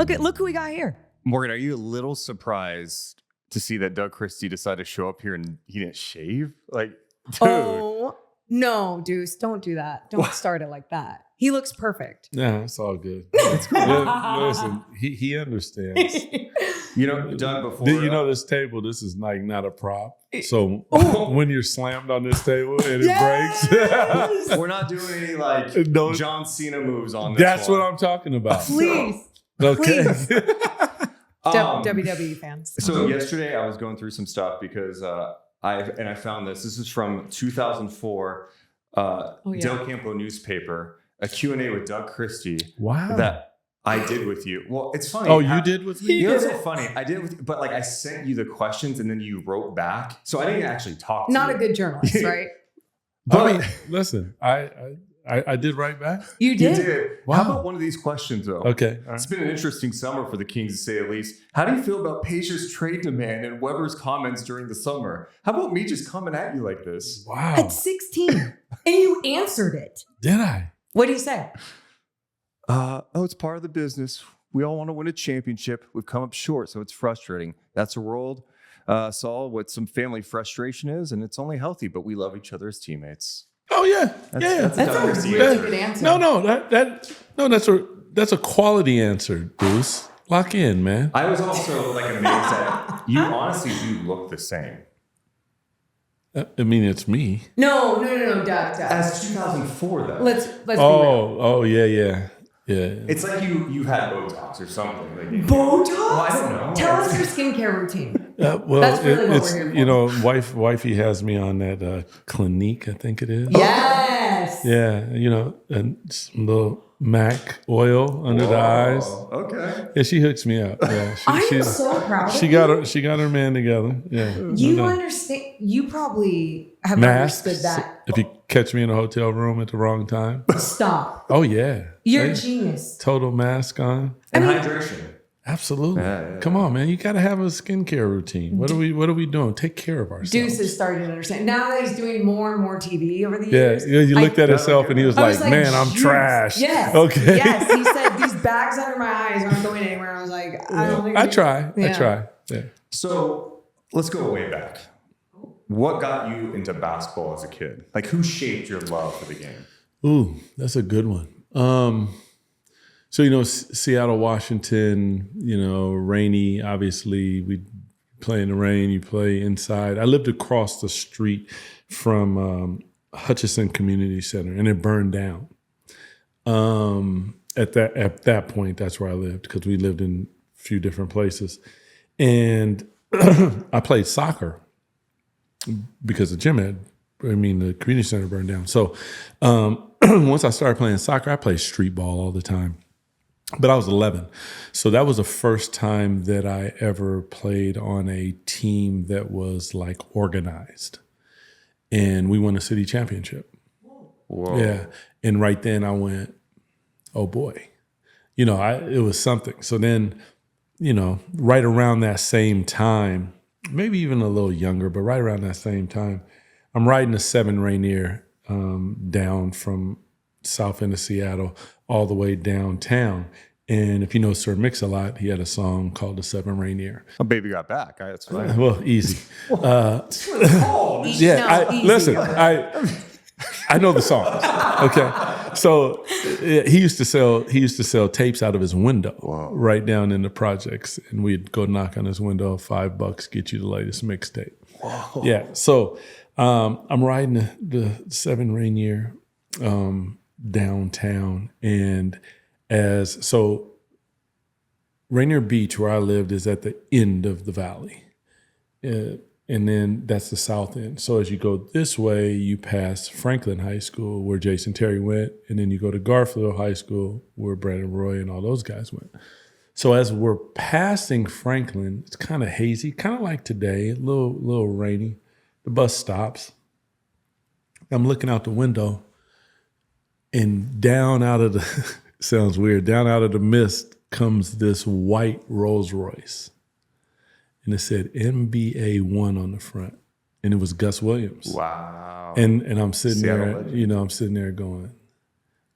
Look who we got here. Morgan, are you a little surprised to see that Doug Christie decided to show up here and he didn't shave? Like, dude. Oh, no, Deuce, don't do that. Don't start it like that. He looks perfect. Yeah, it's all good. It's cool. Listen, he understands. You know, Doug, before... You know, this table, this is like not a prop. So when you're slammed on this table and it breaks... We're not doing any like John Cena moves on this That's what I'm talking about. Please. Okay. Please. WWE fans. So yesterday I was going through some stuff because I found this. This is from 2004 Del Campo newspaper, a Q&A with Doug Christie. Wow. That I did with you. Well, it's funny. Oh, you did with me? You know, it's so funny. I did with you, but like I sent you the questions and then you wrote back. So I didn't actually talk to you. Not a good journalist, right? But I mean, listen, I did write back. You did? You did. Wow. How about one of these questions, though? Okay. It's been an interesting summer for the Kings, to say the least. How do you feel about Pacers' trade demand and Weber's comments during the summer? How about me just coming at you like this? Wow. At 16. And you answered it. Did I? What do you say? It's part of the business. We all want to win a championship. We've come up short, so it's frustrating. That's a world, Saul, what some family frustration is, and it's only healthy, but we love each other as teammates. Oh yeah, That's a really good answer. That's a quality answer, Deuce. Lock in, man. I was also like amazed that you honestly do look the same. I mean, it's me. No, Doug. As 2004, though. Let's be real. Yeah. It's like you had Botox or something. Like, Botox? Well, I don't know. Tell us your skincare routine. Well, That's really what we're here for. You know, wifey has me on that Clinique, I think it is. Yes. Yeah, you know, and some little MAC oil under the eyes. Okay. Yeah, she hooks me up. Yeah, I'm so proud of she got her man together. Yeah. You understand? You probably have Masks, understood that. if you catch me in a hotel room at the wrong time. Stop. Oh yeah. You're a genius. Total mask on. And hydration. Absolutely. Yeah. Come on, man. You got to have a skincare routine. What are we doing? Take care of ourselves. Deuce is starting to understand. Now that he's doing more and more TV over the years. Yeah, you looked at himself and he was like, man, I'm "Jeez." trash. Yes. Okay. Yes. He said, these bags under my eyes aren't going anywhere. I was like, I don't think I try. Yeah. So let's go way back. What got you into basketball as a kid? Like, who shaped your love for the game? Ooh, that's a good one. So, you know, Seattle, Washington, you know, rainy, obviously. We play in the rain, you play inside. I lived across the street from Hutchinson Community Center, and it burned down. At that point, that's where I lived, because we lived in a few different places. And I played soccer because the the community center burned down. So once I started playing soccer, I played street ball all the time. But I was 11. So that was the first time that I ever played on a team that was like organized. And we won a city championship. Whoa. Yeah. And right then I went, oh boy. You know, it was something. So then, you know, right around that same time, maybe even a little younger, but right around that same time, I'm riding a 7 Rainier down from south end of Seattle all the way downtown. And if you know Sir Mix-a-Lot, he had a song called The 7 Rainier. Oh, Baby Got Back. That's fine. Well, easy. Easy. Listen, I know the songs. Okay. So he used to sell tapes out of his window. Wow. Right down in the projects. And we'd go knock on his window, $5, get you the latest mixtape. Yeah. So I'm riding the 7 Rainier downtown, and Rainier Beach, where I lived, is at the end of the valley, and then that's the south end. So as you go this way, you pass Franklin High School, where Jason Terry went, and then you go to Garfield High School, where Brandon Roy and all those guys went. So as we're passing Franklin, it's kind of hazy, kind of like today, a little rainy. The bus stops. I'm looking out the window, and down out of the sounds weird. Down out of the mist comes this white Rolls Royce, and it said NBA 1 on the front, and it was Gus Williams. Wow. And I'm sitting Seattle there, legend. you know, I'm sitting there going,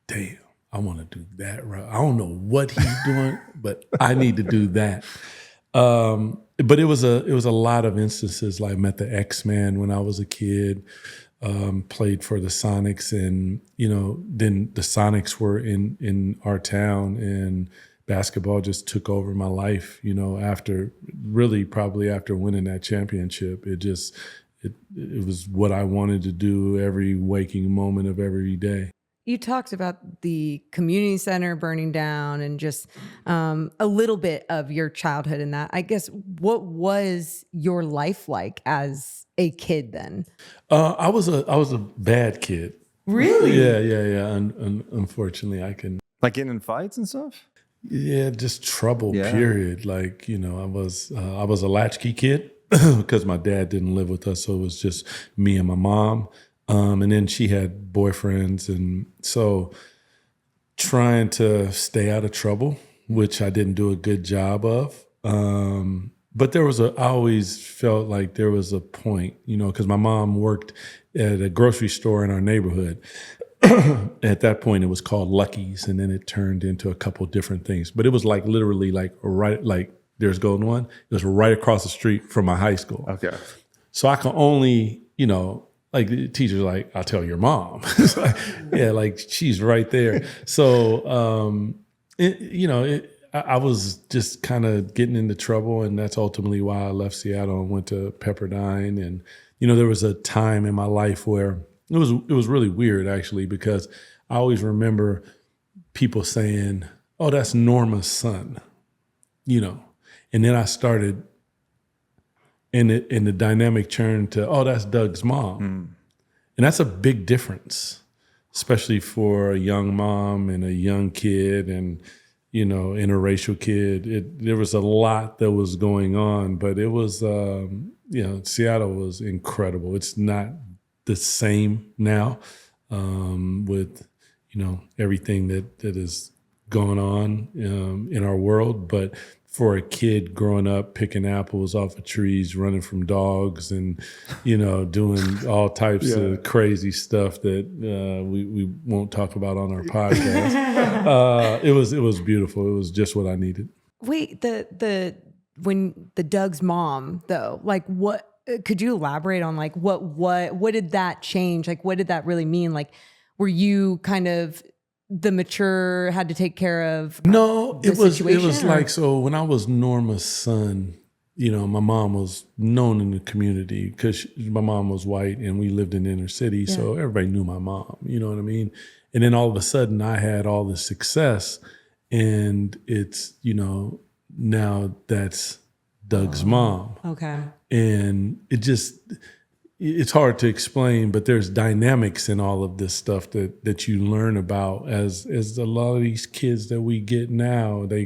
damn, I want to do that route. I don't know what he's doing, but I need to do that. But it was a lot of instances. Like met the X-Men when I was a kid. Played for the Sonics, and then the Sonics were in our town, and basketball just took over my life. After probably after winning that championship, it was what I wanted to do every waking moment of every day. You talked about the community center burning down and just a little bit of your childhood in that. I guess, what was your life like as a kid then? I was a bad kid. Really? Yeah. Unfortunately, I can. Like getting in fights and stuff? Yeah, just trouble. Yeah. Period. Like I was a latchkey kid because my dad didn't live with us, so it was just me and my mom. And then she had boyfriends, and so trying to stay out of trouble, which I didn't do a good job of. But I always felt like there was a point, because my mom worked at a grocery store in our neighborhood. At that point, it was called Lucky's, and then it turned into a couple different things. But it was like literally there's Golden One. It was right across the street from my high school. Okay. So I could only, like the teacher's like, I'll tell your mom. It's like, yeah, like she's right there. So, I was just kind of getting into trouble, and that's ultimately why I left Seattle and went to Pepperdine. And, there was a time in my life where it was really weird, actually, because I always remember people saying, oh, that's Norma's son, and then I started, and the dynamic turned to, oh, that's Doug's mom. And that's a big difference, especially for a young mom and a young kid and, interracial kid. There was a lot that was going on, but it was, Seattle was incredible. It's not the same now with, everything that is going on in our world. But for a kid growing up, picking apples off of trees, running from dogs, and doing all types of crazy stuff that we won't talk about on our podcast. It was beautiful. It was just what I needed. Wait, when the Doug's mom though, like what could you elaborate on? Like what did that change? Like what did that really mean? Like were you kind of the mature, had to take care of No, the it was situation, like, so when I was Norma's son, my mom was known in the community because my mom was white and we lived in the inner city. Yeah. So everybody knew my mom, you know what I mean? And then all of a sudden I had all this success, and it's, now that's Doug's mom. Okay. And it's hard to explain, but there's dynamics in all of this stuff that you learn about as a lot of these kids that we get now, they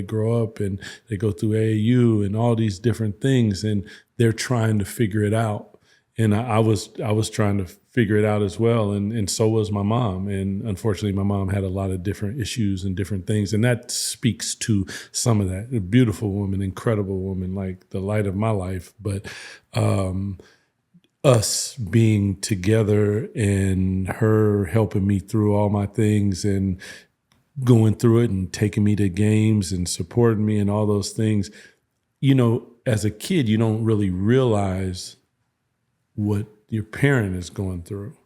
grow up and they go through AAU and all these different things, and they're trying to figure it out. And I was trying to figure it out as well. And so was my mom. And unfortunately, my mom had a lot of different issues and different things. And that speaks to some of that. A beautiful woman, incredible woman, like the light of my life. But, us being together and her helping me through all my things and going through it and taking me to games and supporting me and all those things, as a kid, you don't really realize what your parent is going through.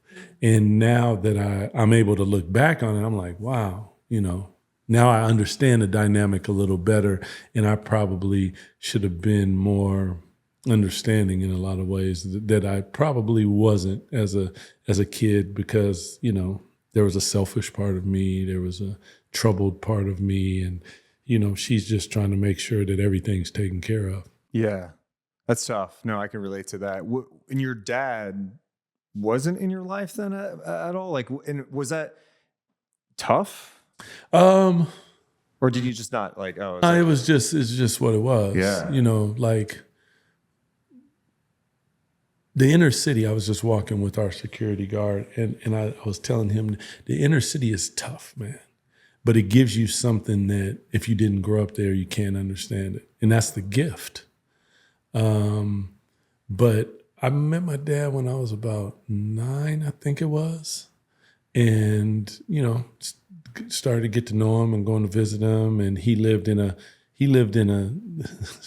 And now that I'm able to look back on it, I'm like, wow, now I understand the dynamic a little better, and I probably should have been more understanding in a lot of ways that I probably wasn't as a kid, because there was a selfish part of me, there was a troubled part of me, and she's just trying to make sure that everything's taken care of. Yeah, that's tough. No, I can relate to that. And your dad wasn't in your life then at all? Like, and was that tough? Or did you just not like? Oh, it's just what it was. Yeah, like. The inner city, I was just walking with our security guard, and I was telling him the inner city is tough, man. But it gives you something that if you didn't grow up there, you can't understand it. And that's the gift. But I met my dad when I was about 9, I think it was. and started to get to know him and going to visit him. And he lived in a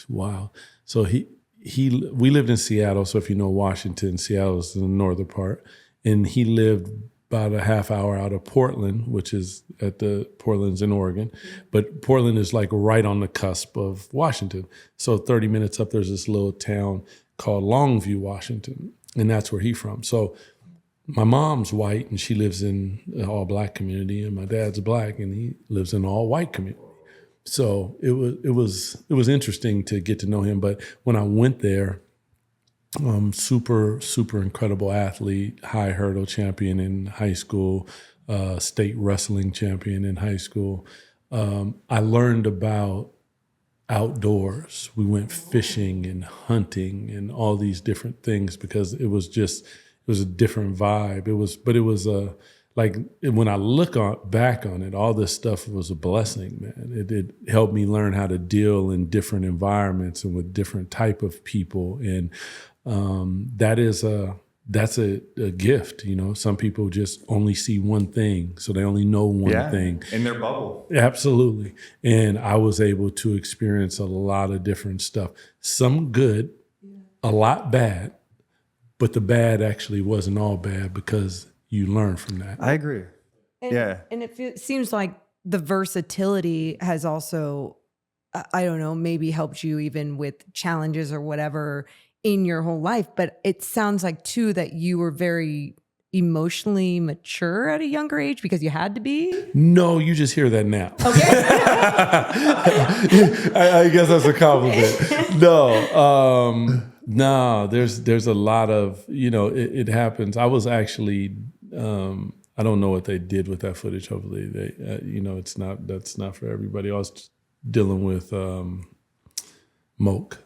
wow. So we lived in Seattle. So if you know Washington, Seattle is in the northern part, and he lived about a half hour out of Portland, which is Portland's in Oregon, but Portland is like right on the cusp of Washington. So 30 minutes up, there's this little town called Longview, Washington, and that's where he's from. So my mom's white, and she lives in an all-black community, and my dad's black, and he lives in an all-white community. So it was interesting to get to know him. But when I went there, super incredible athlete, high hurdle champion in high school, state wrestling champion in high school. I learned about outdoors. We went fishing and hunting and all these different things because it was a different vibe. It was like when I look back on it, all this stuff was a blessing, man. It helped me learn how to deal in different environments and with different type of people. And that's a gift. Some people just only see one thing, so they only know one thing in their bubble. Absolutely. And I was able to experience a lot of different stuff, some good, a lot bad, but the bad actually wasn't all bad because you learn from that. I agree. And it seems like the versatility has also, I don't know, maybe helped you even with challenges or whatever in your whole life. But it sounds like too that you were very emotionally mature at a younger age because you had to be. No, you just hear that now. Okay. I guess that's a compliment. No, there's a lot of, it happens. I was actually, I don't know what they did with that footage. Hopefully that's not for everybody. I was dealing with Moke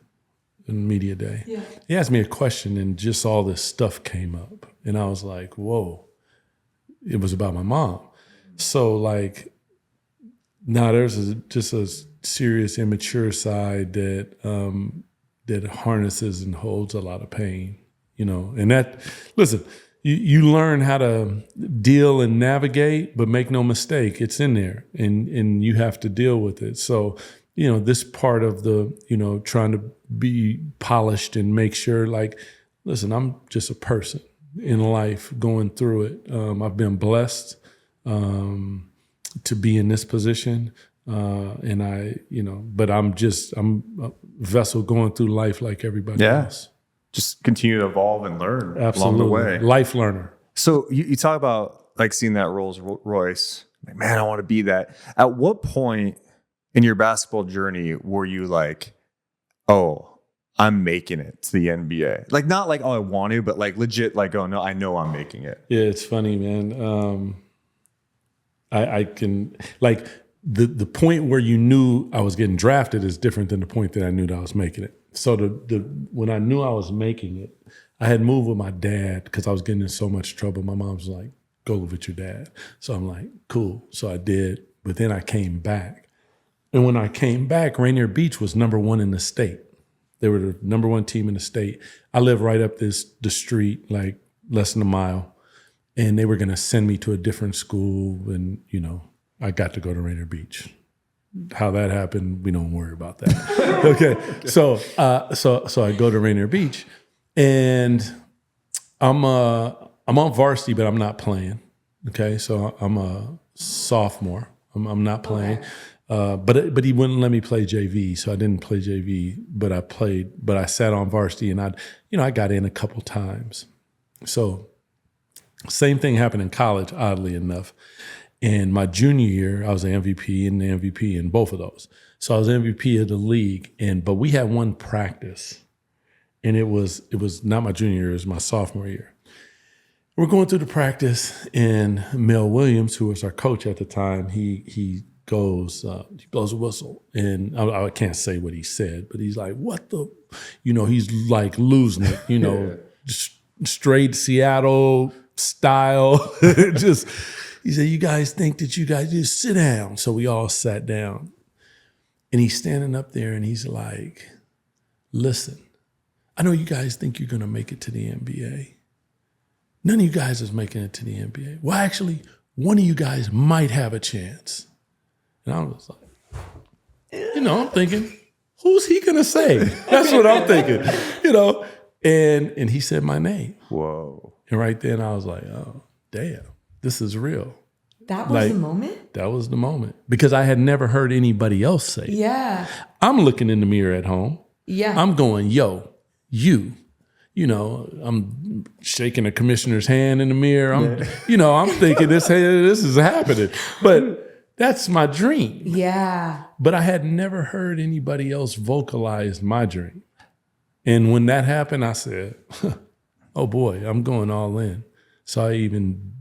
in Media Day. Yeah. He asked me a question and just all this stuff came up. And I was like, whoa, it was about my mom. So like, now there's just a serious immature side that harnesses and holds a lot of pain, and that, listen, you learn how to deal and navigate, but make no mistake, it's in there and you have to deal with it. So, this part of the, trying to be polished and make sure, like, listen, I'm just a person in life going through it. I've been blessed to be in this position. But I'm a vessel going through life like everybody else. Just continue to evolve and learn Absolutely. Along the way. Life learner. So you talk about like seeing that Rolls Royce, like, man, I want to be that. At what point in your basketball journey were you like, oh, I'm making it to the NBA? Like, not like, oh, I want to, but like legit, like, oh no, I know I'm making it. Yeah, it's funny, man. I can, like, the point where you knew I was getting drafted is different than the point that I knew that I was making it. So when I knew I was making it, I had moved with my dad because I was getting in so much trouble. My mom was like, go live with your dad. So I'm like, cool. So I did. But then I came back. And when I came back, Rainier Beach was number one in the state. They were the number one team in the state. I live right up the street, like less than a mile. And they were going to send me to a different school. And, I got to go to Rainier Beach. How that happened, we don't worry about that. Okay. So I go to Rainier Beach and I'm on varsity, but I'm not playing. Okay. So I'm a sophomore. I'm not playing. Okay. But he wouldn't let me play JV. So I didn't play JV, but I sat on varsity and I got in a couple times. So same thing happened in college, oddly enough. And my junior year, I was the MVP and the MVP in both of those. So I was MVP of the league, but we had one practice, and it was not my junior year, it was my sophomore year. We're going through the practice, and Mel Williams, who was our coach at the time, he blows a whistle, and I can't say what he said, but he's like, "What the," he's like losing it, straight Seattle style, just. He said, "You guys think that you guys just sit down." So we all sat down. And he's standing up there and he's like, "Listen, I know you guys think you're going to make it to the NBA, none of you guys is making it to the NBA. Well, actually, one of you guys might have a chance. And I was like, I'm thinking, who's he gonna say? That's what I'm thinking, And he said my name. Whoa. And right then I was like, oh, damn, this is real. That was the moment? That was the moment. Because I had never heard anybody else say it. Yeah. I'm looking in the mirror at home. Yeah. I'm going, yo, you. I'm shaking the commissioner's hand in the mirror. I'm thinking this is happening. But that's my dream. Yeah. But I had never heard anybody else vocalize my dream. And when that happened, I said, oh boy, I'm going all in. So I even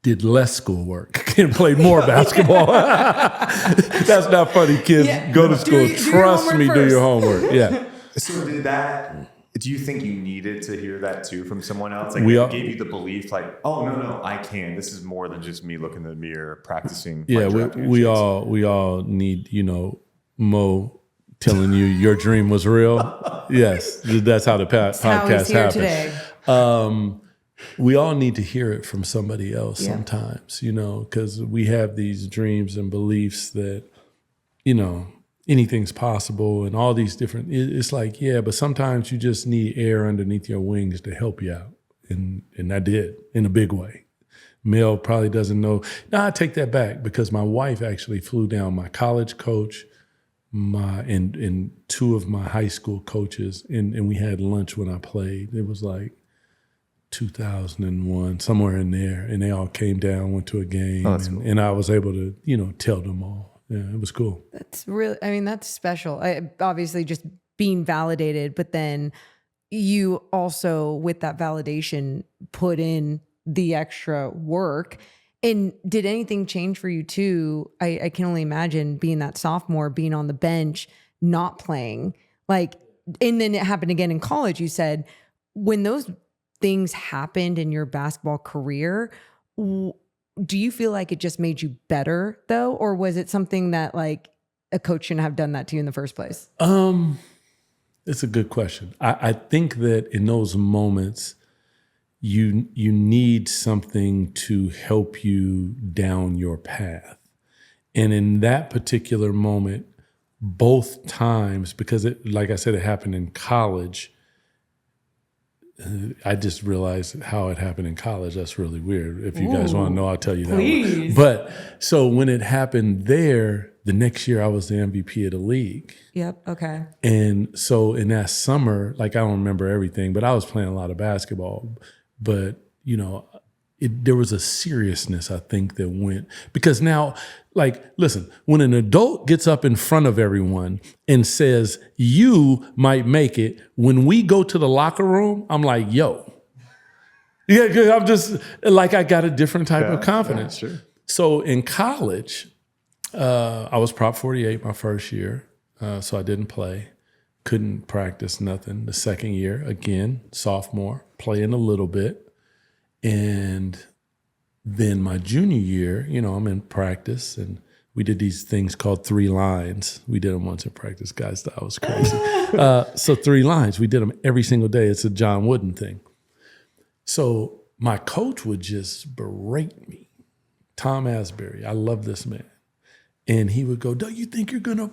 did less schoolwork and played more basketball. That's not funny, kids. Yeah. Go to school. Trust me, do your homework. Yeah. So do you think you needed to hear that too from someone else? Like We all- gave you the belief like, oh, no, I can. This is more than just me looking in the mirror, practicing. Yeah, my we all need, Mo telling you your dream was real. Yes, that's how the podcast happened. Today. We all need to hear it from somebody else sometimes, because we have these dreams and beliefs that, anything's possible and all these different, it's like, yeah, but sometimes you just need air underneath your wings to help you out. And I did in a big way. Mel probably doesn't know. No, I take that back because my wife actually flew down my college coach, and two of my high school coaches, and we had lunch when I played. It was like 2001, somewhere in there, and they all came down, went to a game, cool. and I was able to, tell them all. Yeah, it was cool. That's really, that's special. Obviously just being validated, but then you also, with that validation, put in the extra work. And did anything change for you too? I can only imagine being that sophomore, being on the bench, not playing. And then it happened again in college. You said, when those things happened in your basketball career, do you feel like it just made you better though? Or was it something that a coach shouldn't have done that to you in the first place? It's a good question. I think that in those moments, you need something to help you down your path. And in that particular moment, both times, because like I said, it happened in college, I just realized how it happened in college. That's really weird. If you guys want to know, I'll tell you that one. But so when it happened there, the next year I was the MVP of the league. Yep. Okay. And so in that summer, I don't remember everything, but I was playing a lot of basketball. But, there was a seriousness, I think, that went. Because now, listen, when an adult gets up in front of everyone and says, you might make it, when we go to the locker room, I'm like, yo. Yeah, 'cause I'm just, I got a different type of confidence. Yeah, sure. So in college, I was Prop 48 my first year, so I didn't play. Couldn't practice nothing. The second year, again, sophomore, playing a little bit. And then my junior year, I'm in practice, and we did these things called 3 lines. We did them once in practice. Guys thought I was crazy. So 3 lines, we did them every single day. It's a John Wooden thing. So my coach would just berate me. Tom Asbury, I love this man. And he would go, do you think you're going to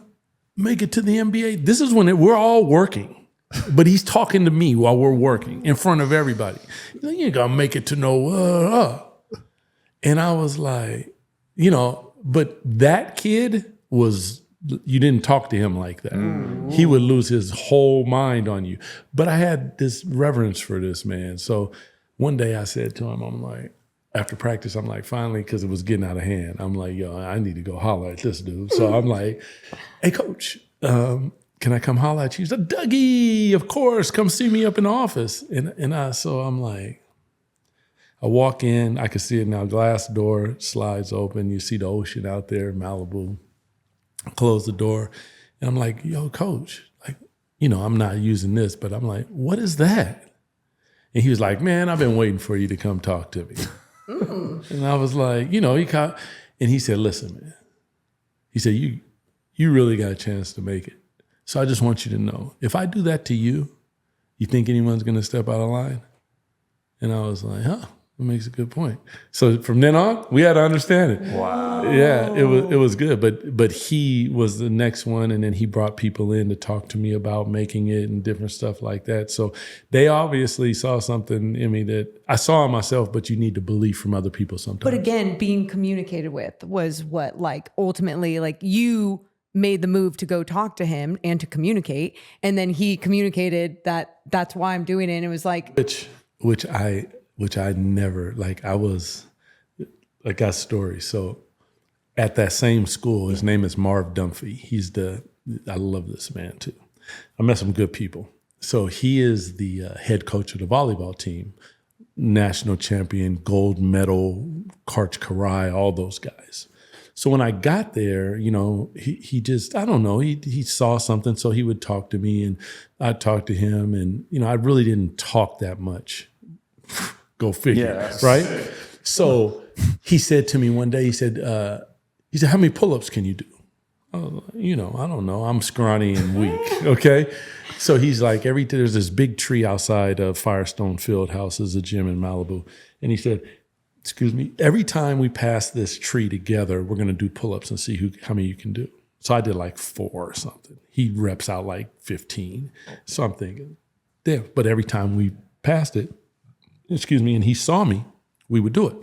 make it to the NBA? This is when we're all working. But he's talking to me while we're working in front of everybody. You ain't gonna make it to no. And I was like, but that kid you didn't talk to him like that. Mm. He would lose his whole mind on you. But I had this reverence for this man. So one day I said to him, I'm like, after practice, I'm like, finally, because it was getting out of hand, I'm like, yo, I need to go holler at this dude. So I'm like, hey, coach, can I come holler at you? He's like, Dougie, of course, come see me up in the office. So I'm like, I walk in, I can see it now, glass door slides open. You see the ocean out there, Malibu. I close the door, and I'm like, yo, coach, I'm not using this, but I'm like, what is that? And he was like, man, I've been waiting for you to come talk to me. And I was like, and he said, listen, man. He said, you really got a chance to make it. So I just want you to know, if I do that to you, you think anyone's going to step out of line? And I was like, huh? That makes a good point. So from then on, we had to understand it. Wow. Yeah, it was good. But he was the next one, and then he brought people in to talk to me about making it and different stuff like that. So they obviously saw something in me that I saw in myself, but you need to believe from other people sometimes. But again, being communicated with was what, like, ultimately, like, you made the move to go talk to him and to communicate, and then he communicated that that's why I'm doing it. And it was like, which I never, like, I got stories. So at that same school, his name is Marv Dunphy. I love this man too. I met some good people. So he is the head coach of the volleyball team, national champion, gold medal, Karch Karai, all those guys. So when I got there, he just, I don't know, he saw something, so he would talk to me and I'd talk to him, and, I really didn't talk that much. Go figure, Yes. right? So he said to me one day, he said, how many pull-ups can you do? I don't know. I'm scrawny and weak, okay? So he's like, there's this big tree outside of Firestone Fieldhouse, is a gym in Malibu. And he said, excuse me, every time we pass this tree together, we're going to do pull-ups and see how many you can do. So I did like 4 or something. He reps out like 15. So I'm thinking, damn. But every time we passed it, and he saw me, we would do it.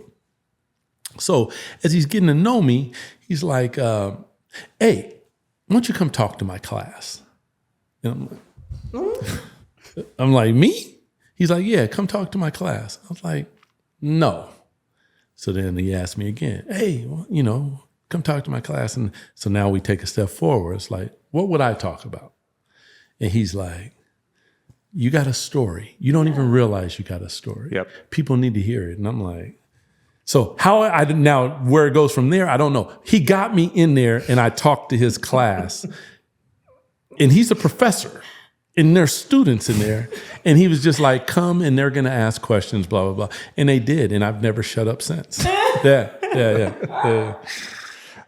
So as he's getting to know me, he's like, hey, why don't you come talk to my class? And I'm like, me? He's like, yeah, come talk to my class. I was like, no. So then he asked me again, hey, come talk to my class. And so now we take a step forward. It's like, what would I talk about? And he's like, you got a story. You don't even realize you got a story. Yep. People need to hear it. And I'm like, so now where it goes from there, I don't know. He got me in there and I talked to his class. And he's a professor. And there's students in there. And he was just like, come and they're going to ask questions, blah, blah, blah. And they did. And I've never shut up since. Yeah.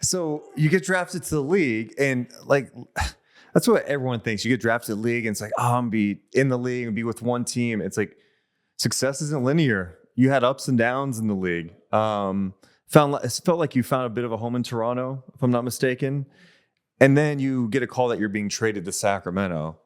So you get drafted to the league, and like, that's what everyone thinks. You get drafted to the league, and it's like, I'm going to be in the league and be with one team. It's like, success isn't linear. You had ups and downs in the league. It felt like you found a bit of a home in Toronto, if I'm not mistaken. And then you get a call that you're being traded to Sacramento.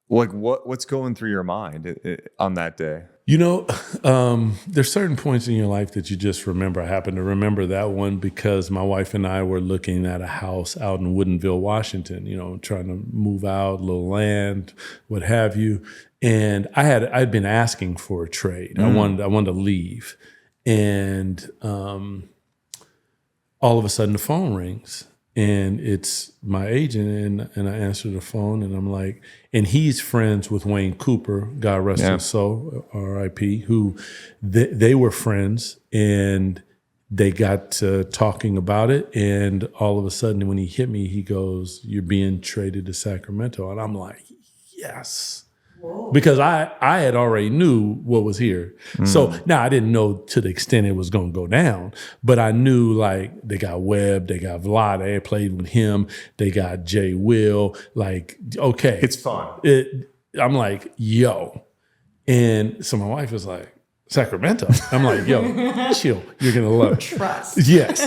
Like, what's going through your mind on that day? There's certain points in your life that you just remember. I happen to remember that one because my wife and I were looking at a house out in Woodinville, Washington, trying to move out, a little land, what have you. And I'd been asking for a trade. I wanted to leave. And all of a sudden the phone rings. And it's my agent, and I answer the phone, and I'm like, and he's friends with Wayne Cooper, God rest his soul, R.I.P., who they were friends, and they got to talking about it, and all of a sudden when he hit me, he goes, you're being traded to Sacramento. And I'm like, yes. Whoa. Because I had already knew what was here. So now I didn't know to the extent it was going to go down, but I knew like they got Webb, they got Vlad, I had played with him, they got Jay Will, like, okay. It's fun. I'm like, yo. And so my wife was like, Sacramento. I'm like, yo, chill. You're going to love it. Trust. Yes.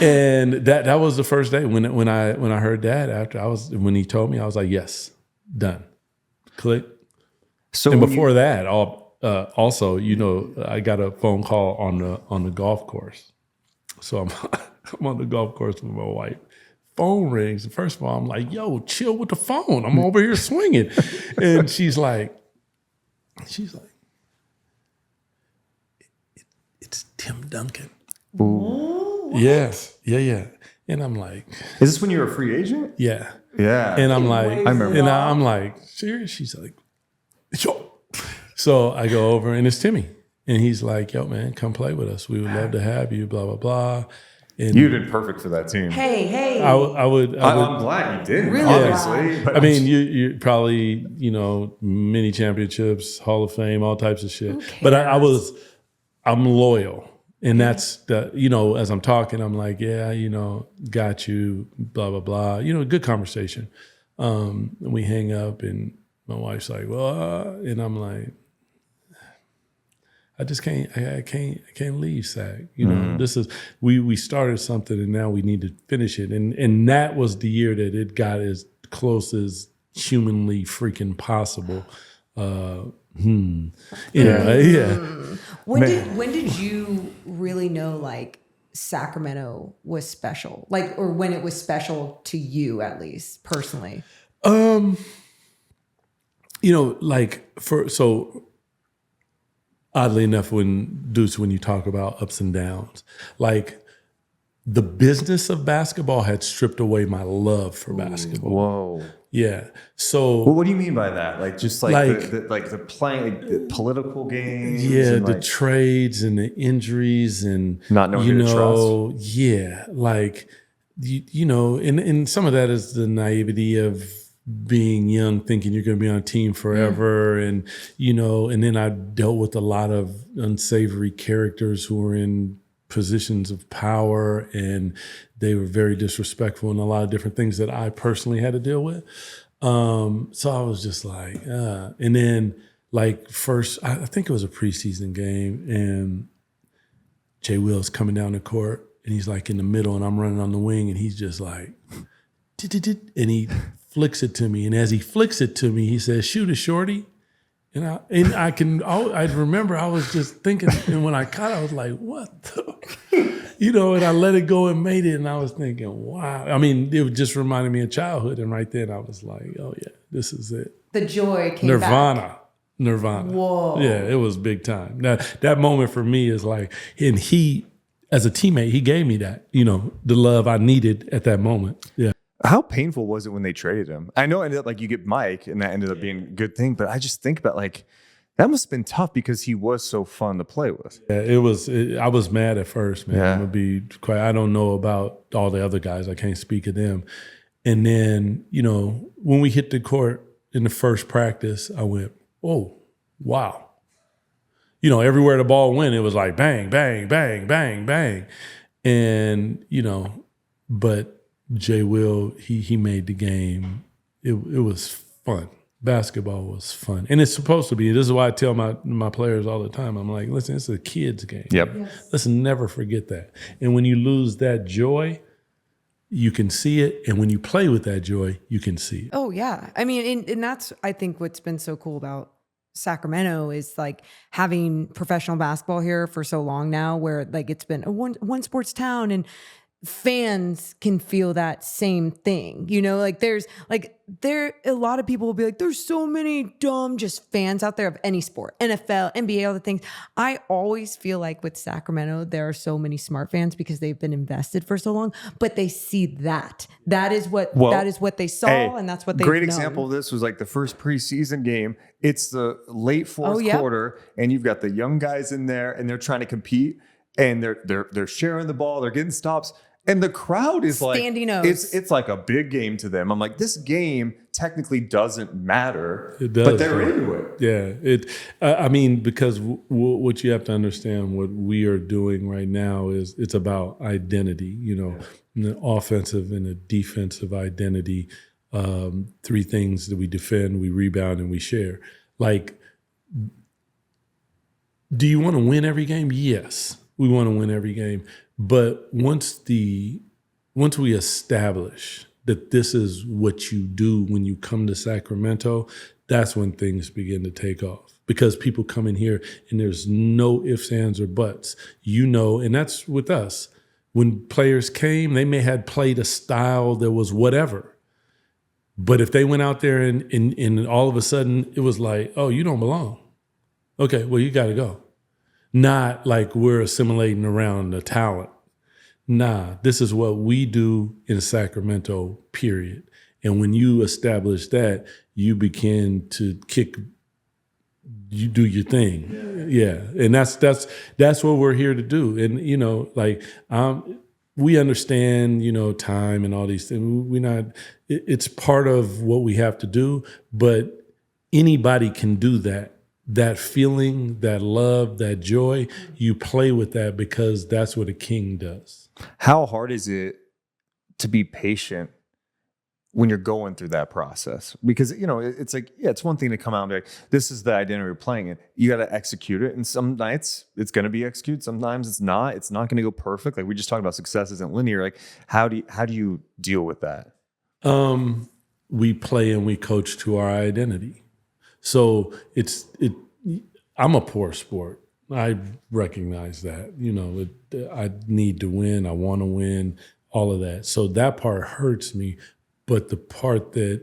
And that was the first day when I heard that when he told me, I was like, yes, done. Click. So and before that, also, I got a phone call on the golf course. So I'm on the golf course with my wife. Phone rings. First of all, I'm like, yo, chill with the phone. I'm over here swinging. And she's like, it's Tim Duncan. Ooh. Yeah. And I'm like, is this when you were a free agent? Yeah. Yeah. And I'm like, I remember. And I'm like, serious? She's like, yo. So I go over and it's Timmy. And he's like, yo, man, come play with us. We would love to have you, blah, blah, blah. And you did perfect for that team. Hey. I'm glad you did, really obviously. I mean, you probably, many championships, Hall of Fame, all types of shit. But I'm loyal. And that's as I'm talking, I'm like, yeah, got you, blah, blah, blah. Good conversation. And we hang up and my wife's like, well, and I'm like, I just can't. I can't leave SAC. You know, this is we started something, and now we need to finish it. And that was the year that it got as close as humanly freaking possible. Anyway, yeah. When did you really know like Sacramento was special? Like, or when it was special to you, at least personally? You know, like oddly enough, when you talk about ups and downs, like the business of basketball had stripped away my love for basketball. Whoa. Yeah. So Well, what do you mean by that? Like just like the playing, like the political games. yeah, and the trades and the injuries and not knowing who to trust. Yeah, like you know, and some of that is the naivety of being young, thinking you're going to be on a team forever, and you know, and then I dealt with a lot of unsavory characters who were in positions of power, and they were very disrespectful and a lot of different things that I personally had to deal with. So I was just like, and then like first, I think it was a preseason game, and Jay Will's coming down the court, and he's like in the middle, and I'm running on the wing, and he's just like, and he flicks it to me, and as he flicks it to me, he says, "Shoot it, shorty." And I remember I was just thinking, and when I caught it, I was like, what the, you know, and I let it go and made it. And I was thinking, wow. I mean, it just reminded me of childhood. And right then I was like, oh yeah, this is it. The joy came back. Nirvana. Whoa. Yeah, it was big time. That moment for me is like, and he, as a teammate, he gave me that, you know, the love I needed at that moment. Yeah. How painful was it when they traded him? I know it ended up like you get Mike, and that ended up being a good thing. But I just think about like that must have been tough because he was so fun to play with. Yeah, it was. I was mad at first, man. Yeah. I'm gonna be quite. I don't know about all the other guys. I can't speak of them. And then you know when we hit the court in the first practice, I went, "Oh, wow." You know, everywhere the ball went, it was like bang, bang, bang, bang, bang, and you know, but. Jay Will, he made the game. It was fun. Basketball was fun. And it's supposed to be. This is why I tell my players all the time. I'm like, listen, it's a kid's game. Yep. Yes. Let's never forget that. And when you lose that joy, you can see it. And when you play with that joy, you can see it. Oh yeah. I mean, and that's, I think what's been so cool about Sacramento is like having professional basketball here for so long now, where like it's been a one sports town, and fans can feel that same thing, you know, like a lot of people will be like, there's so many dumb just fans out there of any sport, NFL, NBA, all the things. I always feel like with Sacramento, there are so many smart fans because they've been invested for so long, but they see that is what they saw. And that's what they great example of this was like the first preseason game. It's the late fourth quarter, and you've got the young guys in there, and they're trying to compete, and they're sharing the ball, they're getting stops. And the crowd is standing like, it's like a big game to them. I'm like, this game technically doesn't matter, it does, but they're into it. Yeah, I mean, because what you have to understand, what we are doing right now is it's about identity. You know, an offensive and a defensive identity. 3 things that we defend, we rebound, and we share. Like, do you want to win every game? Yes, we want to win every game. But once we establish that this is what you do when you come to Sacramento, that's when things begin to take off. Because people come in here and there's no ifs, ands, or buts. You know, and that's with us. When players came, they may have played a style that was whatever. But if they went out there and all of a sudden it was like, oh, you don't belong. Okay, well, you got to go. Not like we're assimilating around the talent. Nah, this is what we do in Sacramento, period. And when you establish that, you begin to you do your thing. Yeah. And that's what we're here to do. And, you know, like, we understand, you know, time and all these things. It's part of what we have to do, but anybody can do that. That feeling, that love, that joy, you play with that because that's what a king does. How hard is it to be patient when you're going through that process? Because, it's like, yeah, it's one thing to come out and be like, this is the identity we're playing in. You got to execute it. And some nights it's going to be executed. Sometimes it's not. It's not going to go perfect. Like we just talked about, success isn't linear. Like how do you deal with that? We play and we coach to our identity. So I'm a poor sport. I recognize that, I need to win. I want to win, all of that. So that part hurts me. But the part that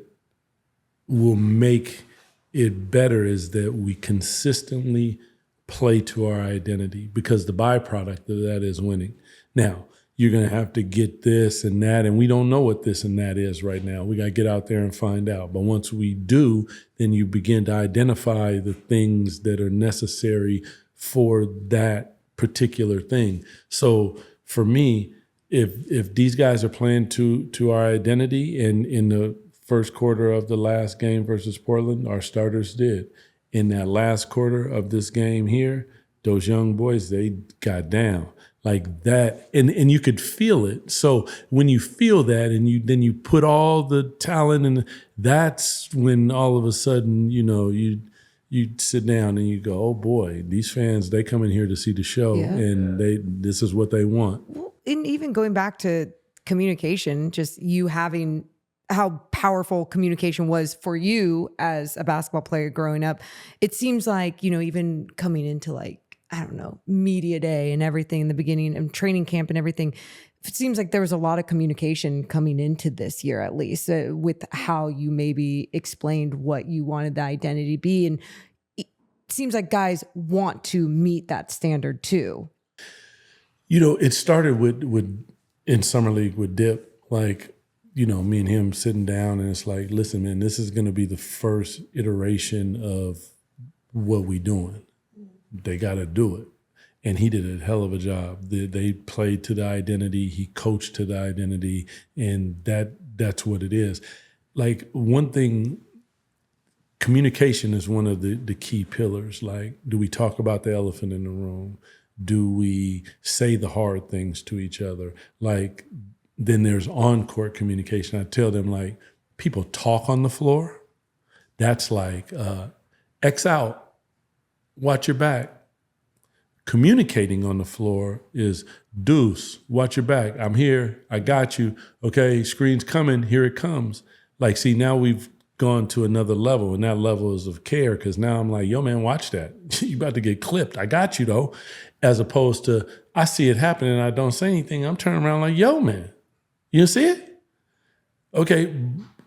will make it better is that we consistently play to our identity, because the byproduct of that is winning. Now, you're going to have to get this and that, and we don't know what this and that is right now. We got to get out there and find out. But once we do, then you begin to identify the things that are necessary for that particular thing. So for me, if these guys are playing to our identity, and in the first quarter of the last game versus Portland, our starters did. In that last quarter of this game here, those young boys, they got down like that, and you could feel it. So when you feel that, and then you put all the talent in, that's when all of a sudden, you sit down and you go, oh boy, these fans, they come in here to see the show, and this is what they want. Well, and even going back to communication, just you having how powerful communication was for you as a basketball player growing up, it seems like, even coming into like, I don't know, media day and everything in the beginning and training camp and everything, it seems like there was a lot of communication coming into this year, at least with how you maybe explained what you wanted the identity to be. And it seems like guys want to meet that standard too. It started with in Summer League with Dip, like, me and him sitting down, and it's like, listen, man, this is going to be the first iteration of what we doing. They got to do it. And he did a hell of a job. They played to the identity. He coached to the identity. And that's what it is. Like, one thing, communication is one of the key pillars. Like, do we talk about the elephant in the room? Do we say the hard things to each other? Like, then there's on-court communication. I tell them, like, people talk on the floor. That's like, X out. Watch your back. Communicating on the floor is, Deuce, watch your back. I'm here. I got you. Okay, screen's coming. Here it comes. Like, see, now we've gone to another level, and that level is of care, because now I'm like, yo, man, watch that. You about to get clipped. I got you, though. As opposed to, I see it happening and I don't say anything. I'm turning around like, yo, man, you see it? Okay.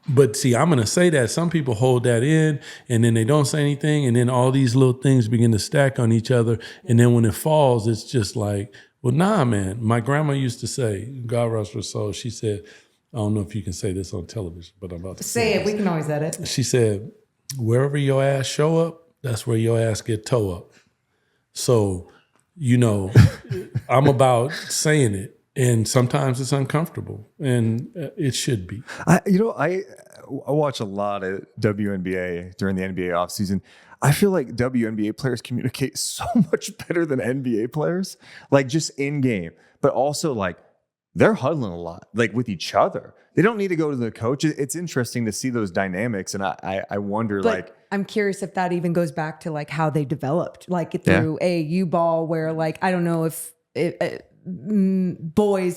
But see, I'm going to say that. Some people hold that in, and then they don't say anything, and then all these little things begin to stack on each other. And then when it falls, it's just like, well, nah, man. My grandma used to say, God rest her soul, she said, I don't know if you can say this on television, but I'm about to say it. We can always edit. She said, wherever your ass show up, that's where your ass get toe up. So, I'm about saying it. And sometimes it's uncomfortable, and it should be. I watch a lot of WNBA during the NBA offseason. I feel like WNBA players communicate so much better than NBA players, like just in game, but also like they're huddling a lot, like with each other. They don't need to go to the coach. It's interesting to see those dynamics, and I wonder, but like, I'm curious if that even goes back to like how they developed, like through AAU ball, where like I don't know if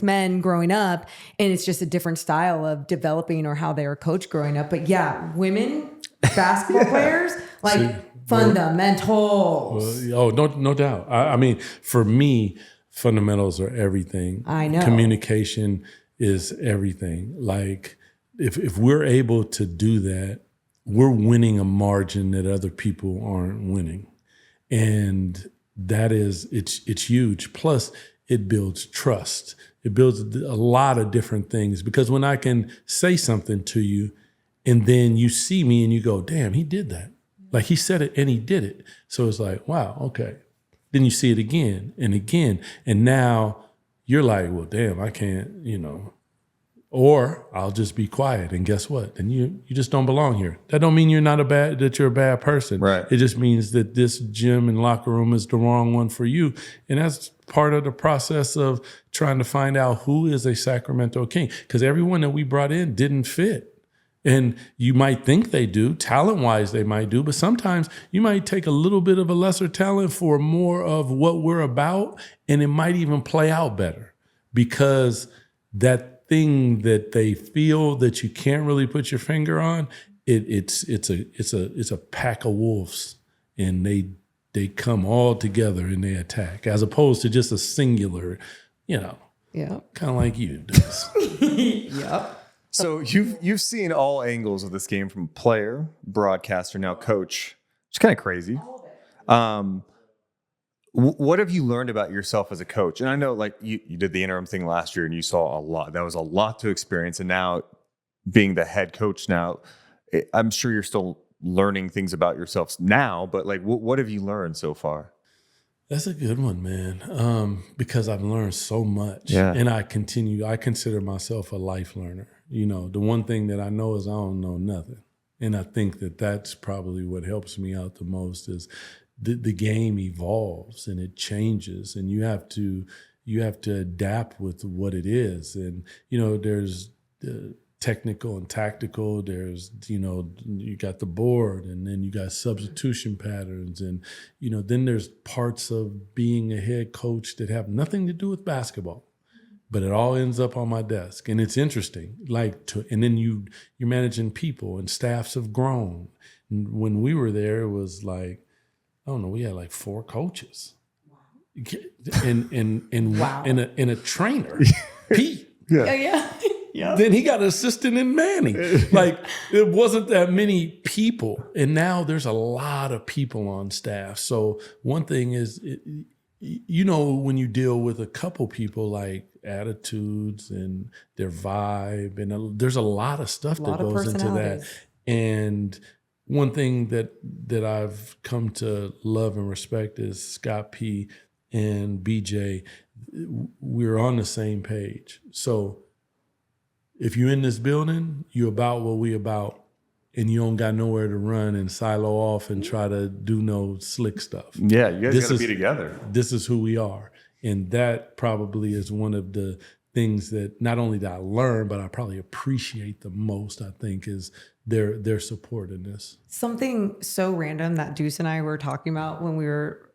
men growing up, and it's just a different style of developing or how they were coached growing up. But yeah, women basketball players, like fundamentals. No doubt. I mean, for me, fundamentals are everything. I know. Communication is everything. Like, if we're able to do that, we're winning a margin that other people aren't winning. And that is, it's huge. Plus, it builds trust. It builds a lot of different things, because when I can say something to you and then you see me and you go, damn, he did that. Like, he said it and he did it. So it's like, wow, okay. Then you see it again and again. And now you're like, well, damn, I can't, or I'll just be quiet. And guess what? Then you just don't belong here. That don't mean that you're a bad person. Right. It just means that this gym and locker room is the wrong one for you. And that's part of the process of trying to find out who is a Sacramento King. Because everyone that we brought in didn't fit. And you might think they do, talent-wise they might do, but sometimes you might take a little bit of a lesser talent for more of what we're about, and it might even play out better because that thing that they feel that you can't really put your finger on, it's a pack of wolves, and they come all together and they attack, as opposed to just a singular, Yeah. kind of like you, Deuce. Yep. So you've seen all angles of this game, from player, broadcaster, now coach. It's kind of crazy. What have you learned about yourself as a coach? And I know, like, you did the interim thing last year and you saw a lot. That was a lot to experience. And now being the head coach now, I'm sure you're still learning things about yourself now, but like, what have you learned so far? That's a good one, man, because I've learned so much. Yeah. And I consider myself a life learner. The one thing that I know is I don't know nothing. And I think that that's probably what helps me out the most is the game evolves and it changes, and you have to adapt with what it is. And, there's technical and tactical. There's, you got the board, and then you got substitution patterns. And, then there's parts of being a head coach that have nothing to do with basketball, but it all ends up on my desk. And it's interesting, and then you're managing people, and staffs have grown. And when we were there, it was like, I don't know, we had like 4 coaches. And Wow. and a trainer, Pete. Yeah. Then he got an assistant in Manny. Like, it wasn't that many people. And now there's a lot of people on staff. So one thing is, when you deal with a couple people, like attitudes and their vibe, and there's a lot of stuff that goes into that. And one thing that I've come to love and respect is Scott P and BJ. We're on the same page. So if you're in this building, you're about what we about, and you don't got nowhere to run and silo off and try to do no slick stuff. Yeah, you guys got to be together. This is who we are. And that probably is one of the things that not only that I learn, but I probably appreciate the most, I think, is their support in this. Something so random that Deuce and I were talking about when we were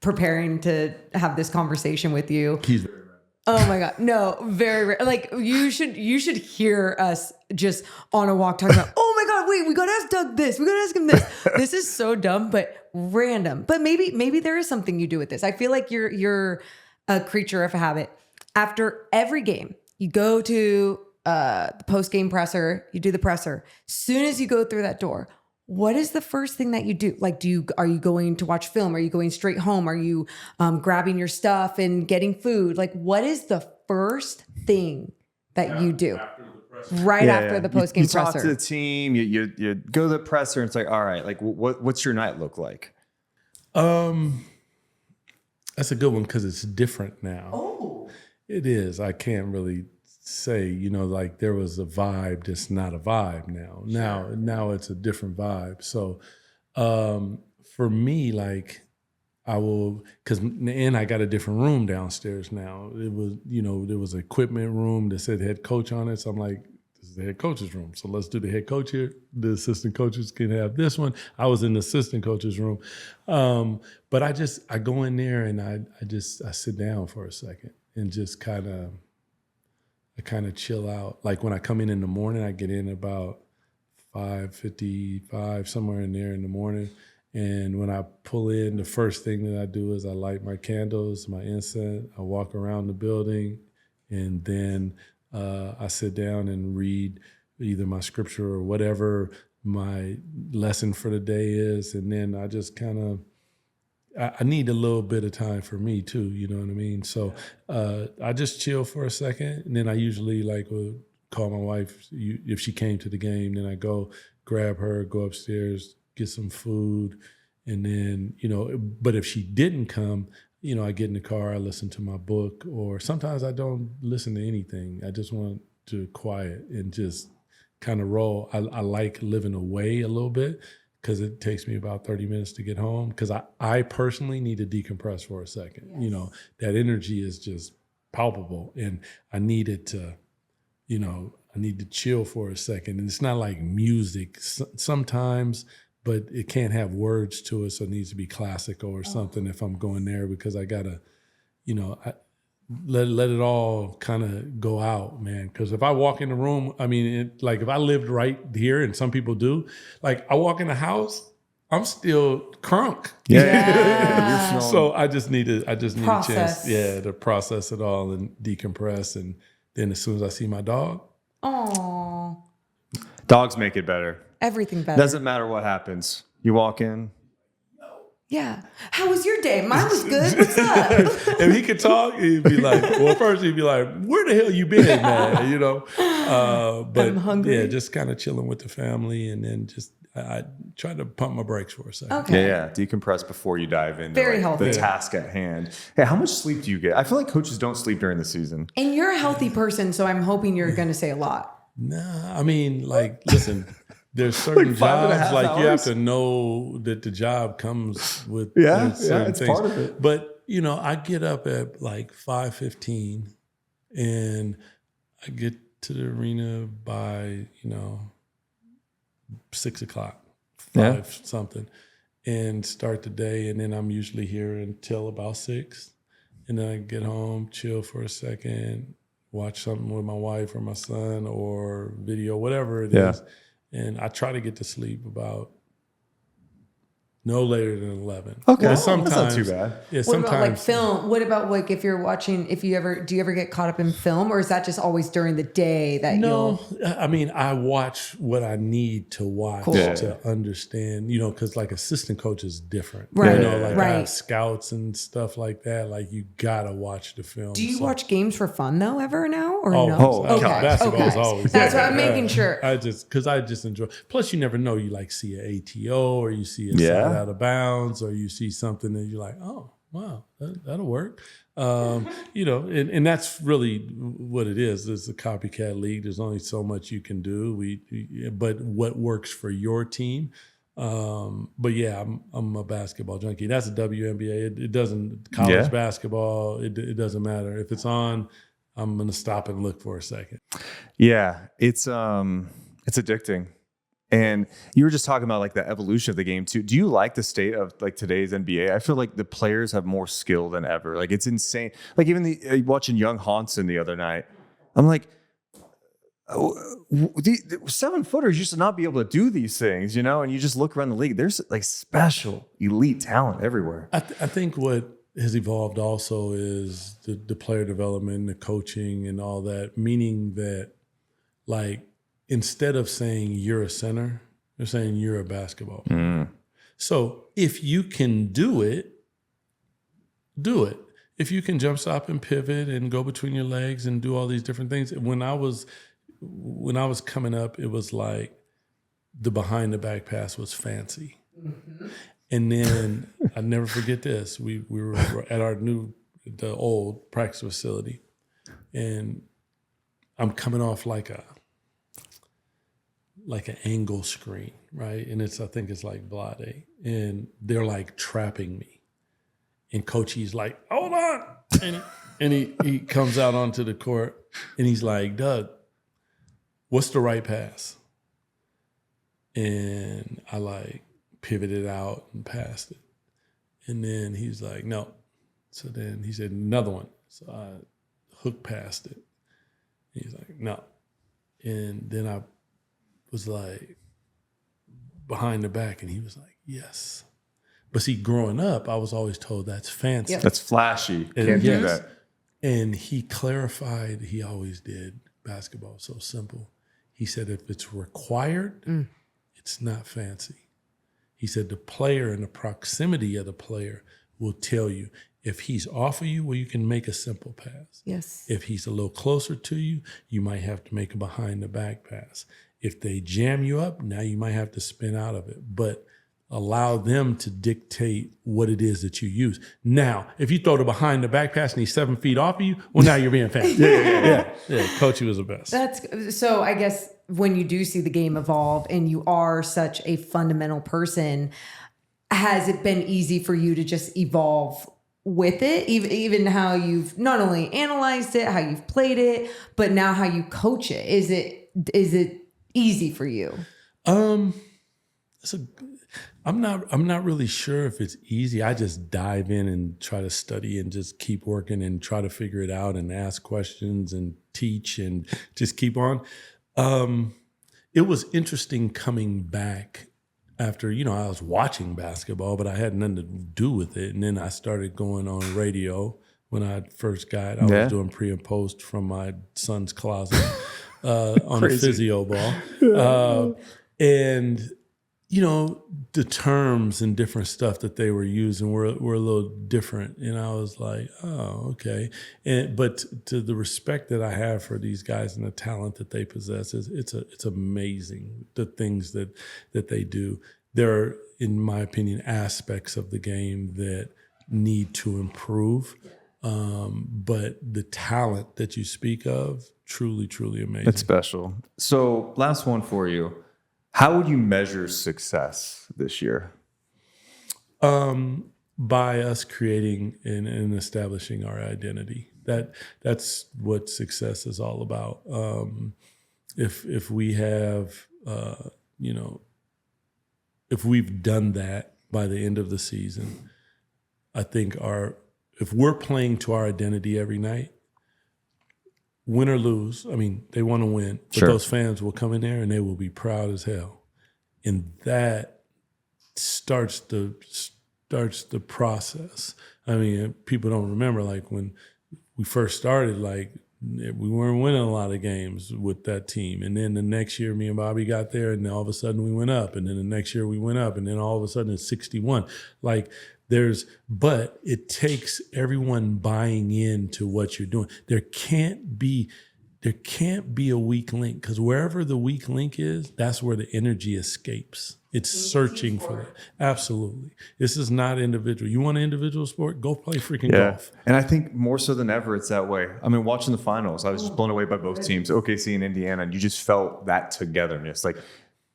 preparing to have this conversation with you. He's very rare. Oh my God. No, very rare. Like, you should hear us just on a walk talking about, oh my God, wait, we got to ask Doug this. We got to ask him this. This is so dumb, but random. But maybe there is something you do with this. I feel like you're a creature of habit. After every game, you go to the post-game presser, you do the presser. Soon as you go through that door, what is the first thing that you do? Like, are you going to watch film? Are you going straight home? Are you grabbing your stuff and getting food? Like, what is the first thing that you do after the post-game presser? You talk to the team, you go to the presser, and it's like, all right, like, what's your night look like? That's a good one because it's different now. Oh. It is. I can't really say, like there was a vibe that's not a vibe now. Now it's a different vibe. So for me, like I will, and I got a different room downstairs now. It was, there was an equipment room that said head coach on it. So I'm like, this is the head coach's room. So let's do the head coach here. The assistant coaches can have this one. I was in the assistant coach's room. But I go in there and I sit down for a second and just kind of chill out. Like when I come in the morning, I get in about 5:55, somewhere in there in the morning. And when I pull in, the first thing that I do is I light my candles, my incense, I walk around the building, and then I sit down and read either my scripture or whatever my lesson for the day is. And then I just I need a little bit of time for me too, you know what I mean? So I just chill for a second, and then I usually will call my wife if she came to the game. Then I go grab her, go upstairs, get some food, and then but if she didn't come, I get in the car, I listen to my book, or sometimes I don't listen to anything. I just want to quiet and just kind of roll. I like living away a little bit, because it takes me about 30 minutes to get home, because I personally need to decompress for a second. Yes. That energy is just palpable, and I need it to I need to chill for a second. And it's not like music sometimes, but it can't have words to it. So it needs to be classical or something if I'm going there, because I gotta, let it all kind of go out, man. Because if I walk in the room, like if I lived right here, and some people do, like I walk in the house, I'm still crunk. Yeah. You're So I just need a Process. chance, to process it all and decompress. And then as soon as I see my dog, Oh, Dogs make it better. everything better. Doesn't matter what happens. You walk in. Yeah. How was your day? Mine was good. What's up? if he could talk, he'd be like, first he'd be like, where the hell you been, man? But I'm hungry. yeah, just kind of chilling with the family, and then I try to pump my brakes for a second. Okay. Yeah. Decompress before you dive into Very healthy. the task at hand. Hey, how much sleep do you get? I feel like coaches don't sleep during the season. And you're a healthy person, so I'm hoping you're going to say a lot. Nah, listen, there's certain 5.5 jobs, like you have hours? to know that the job comes with certain it's things. part of it. But, I get up at like 5:15 and I get to the arena by, 6 o'clock, 5 something, and start the day. And then I'm usually here until about 6. And then I get home, chill for a second, watch something with my wife or my son or video, whatever it is. And I try to get to sleep about no later than 11. Okay. But sometimes, that's not too bad. Yeah, What sometimes. about like film? What about like if you're watching, do you ever get caught up in film, or is that just always during the day that No, I watch what I need to watch Cool. to understand, because like assistant coach is different. Right, I right. have scouts and stuff like that. Like you gotta watch the film. Do you watch games for fun though ever now or Oh, no? okay. Basketball is always. That's what I'm making sure. I just enjoy. Plus, you never know. You like see an ATO, or you see a Yeah. side out of bounds, or you see something that you're like, oh wow, that'll work. And that's really what it is. It's a copycat league. There's only so much you can do. But what works for your team. But yeah, I'm a basketball junkie. That's a WNBA. It doesn't college basketball. It doesn't matter if it's on. I'm gonna stop and look for a second. Yeah, it's addicting. And you were just talking about like the evolution of the game too. Do you like the state of like today's NBA? I feel like the players have more skill than ever. Like it's insane. Like even watching young Hansen the other night, I'm like, the 7-footers used to not be able to do these things, and you just look around the league. There's like special elite talent everywhere. I think what has evolved also is the player development, the coaching, and all that. Meaning that, like, instead of saying you're a center, they're saying you're a basketball player. So if you can do it, do it. If you can jump stop and pivot and go between your legs and do all these different things. When I was coming up, it was like the behind the back pass was fancy. Mm-hmm. And then I never forget this. We were at the old practice facility, and I'm coming off like an angle screen, right? And I think it's like Blade, and they're like trapping me. And Coachy's like, hold on. And he comes out onto the court, and he's like, Doug, what's the right pass? And I like pivoted out and passed it. And then he's like, no. So then he said, another one. So I hook passed it. He's like, no. And then I was like behind the back, and he was like, yes. But see, growing up, I was always told that's fancy. Yep. That's flashy. Can't do that. And he clarified, he always did, basketball so simple. He said, if it's required, it's not fancy. He said the player and the proximity of the player will tell you. If he's off of you, well, you can make a simple pass. Yes. If he's a little closer to you, you might have to make a behind the back pass. If they jam you up, now you might have to spin out of it. But allow them to dictate what it is that you use. Now, if you throw the behind the back pass and he's 7 feet off of you, well, now you're being fancy. Yeah. Coachy was the best. That's so. I guess when you do see the game evolve, and you are such a fundamental person, has it been easy for you to just evolve with it, even how you've not only analyzed it, how you've played it, but now how you coach it? Is it easy for you? I'm not really sure if it's easy. I just dive in and try to study and just keep working and try to figure it out and ask questions and teach and just keep on. It was interesting coming back after, I was watching basketball, but I had nothing to do with it. And then I started going on radio when I first got, I was doing pre and post from my son's closet on a physio ball. And, the terms and different stuff that they were using were a little different. And I was like, oh, okay. But to the respect that I have for these guys and the talent that they possess, it's amazing, the things that they do. There are, in my opinion, aspects of the game that need to improve. But the talent that you speak of, truly, truly amazing. It's special. So last one for you. How would you measure success this year? By us creating and establishing our identity. That's what success is all about. If we have, if we've done that by the end of the season, I think if we're playing to our identity every night, win or lose, they want to win, but those fans will come in there and they will be proud as hell. And that starts the process. People don't remember, like when we first started, like we weren't winning a lot of games with that team. And then the next year, me and Bobby got there, and then all of a sudden we went up. And then the next year we went up, and then all of a sudden it's 61. But it takes everyone buying into what you're doing. There can't be a weak link, because wherever the weak link is, that's where the energy escapes. It's searching for that. Absolutely. This is not individual. You want an individual sport? Go play freaking golf. And I think more so than ever, it's that way. Watching the finals, I was just blown away by both teams, OKC and Indiana, and you just felt that togetherness. Like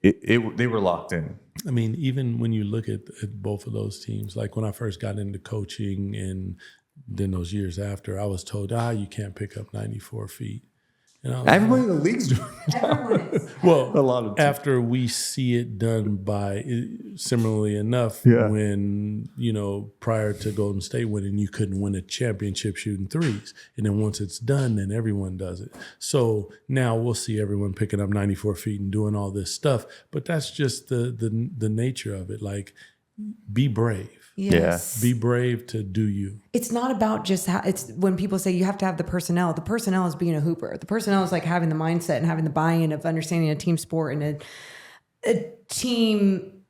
they were locked in. Even when you look at both of those teams, like when I first got into coaching and then those years after, I was told, you can't pick up 94 feet. Everybody in the league's doing it. Well, a lot of after we see it done by, similarly enough, when, prior to Golden State winning, you couldn't win a championship shooting threes. And then once it's done, then everyone does it. So now we'll see everyone picking up 94 feet and doing all this stuff. But that's just the nature of it. Like, be brave. Yes. Yeah. Be brave to do you. It's not about just how it's when people say you have to have the personnel. The personnel is being a hooper. The personnel is like having the mindset and having the buy-in of understanding a team sport and a team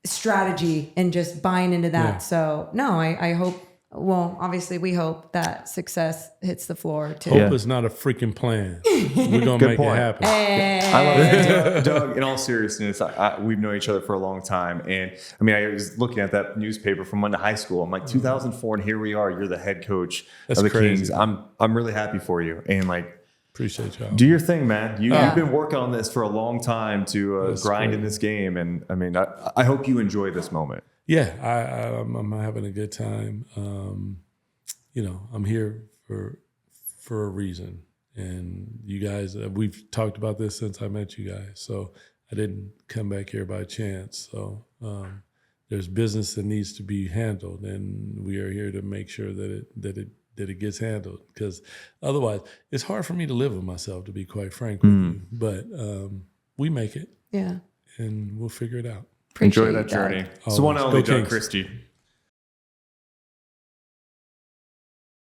strategy and just buying into that. Yeah. So no, I hope. Well, obviously, we hope that success hits the floor too. Hope is not a freaking plan. We're gonna make it happen. Hey. I love it, Doug. In all seriousness, we've known each other for a long time, and I was looking at that newspaper from when high school. I'm like 2004, and here we are. You're the head coach of the Kings. I'm really happy for you, and appreciate y'all. Do your thing, man. You've been working on this for a long time to grind in this game, and I hope you enjoy this moment. Yeah, I'm having a good time. I'm here for a reason. And you guys, we've talked about this since I met you guys. So I didn't come back here by chance. So there's business that needs to be handled, and we are here to make sure that it gets handled. Because otherwise, it's hard for me to live with myself, to be quite frank with you. But we make it. Yeah. And we'll figure it out. Enjoy that journey. It's the one and only Doug Christie.